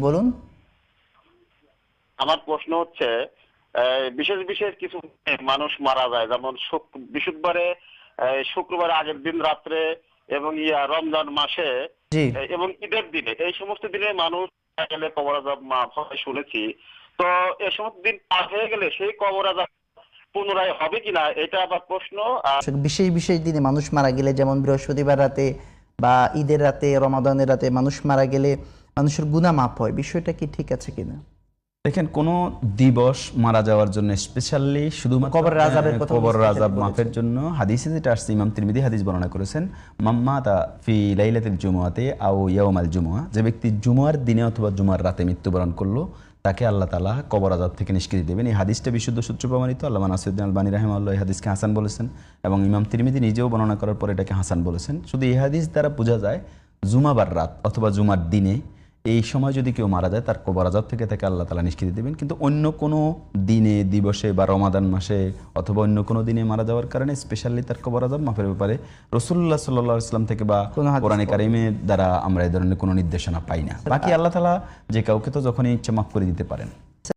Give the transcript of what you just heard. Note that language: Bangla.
বলুন। আমার প্রশ্ন হচ্ছে, বিশেষ বিশেষ কিছু মানুষ মারা যায়, যেমন বৃহস্পতিবারে, শুক্রবার আগের দিন রাত্রে, এবং রমজান মাসে, জি। এবং ঈদের দিনে, এই সমস্ত দিনে মানুষ মারা গেলে কবর আযাব মাফ হয় শুনেছি। তো এই সমস্ত দিন পার হয়ে গেলে সেই কবর আযাব পুনরায় হবে কিনা, এটা আবার প্রশ্ন। বিশেষ বিশেষ দিনে মানুষ মারা গেলে, যেমন বৃহস্পতিবার রাতে বা ঈদের রাতে, রমাদানের রাতে মানুষ মারা গেলে মানুষের গুনাহ মাফ হয়, বিষয়টা কি ঠিক আছে কিনা? দেখেন, কোন দিবস মারা যাওয়ার জন্য স্পেশালি শুধুমাত্র কবরের আযাবের কথা কবরের স্পেশালি আযাব বলেছেন। মাফের জন্য হাদিসে যেটা আসছে, ইমাম তিরমিজি হাদিস বর্ণনা করেছেন, মাম্মাতা ফি লাইলাতিল জুমুআতি আও ইয়াউমাল জুমুআ, যে ব্যক্তি জুমার দিনে অথবা জুমার রাতে মৃত্যুবরণ করলো তাকে আল্লাহ তাআলা কবর আযাব থেকে নিষ্কৃতি দেবেন। এই হাদিসটা বিশুদ্ধ সূত্র প্রমাণিত। আল্লামা নাসিরউদ্দিন আলবানী রাহিমাহুল্লাহ এই হাদিসকে হাসান বলেছেন, এবং ইমাম তিরমিজি নিজেও বর্ণনা করার পর এটাকে হাসান বলেছেন। শুধু এই হাদিস দ্বারা বোঝা যায় জুমাবার রাত অথবা জুমার দিনে এই সময় যদি কেউ মারা যায় তার কবর আযাব থেকে তাকে আল্লাহ তাআলা নিষ্কৃতি দেবেন। কিন্তু অন্য কোনো দিনে, দিবসে বা রমাদান মাসে অথবা অন্য কোনো দিনে মারা যাওয়ার কারণে স্পেশালি তার কবর আযাব মাফের ব্যাপারে রাসূলুল্লাহ সাল্লাল্লাহু আলাইহি ওয়াসাল্লাম থেকে বা কোরআনে কারিমের দ্বারা আমরা এই ধরনের কোনো নির্দেশনা পাই না। বাকি আল্লাহ তাআলা যে কাউকে তো যখনই ইচ্ছা মাফ করে দিতে পারেন।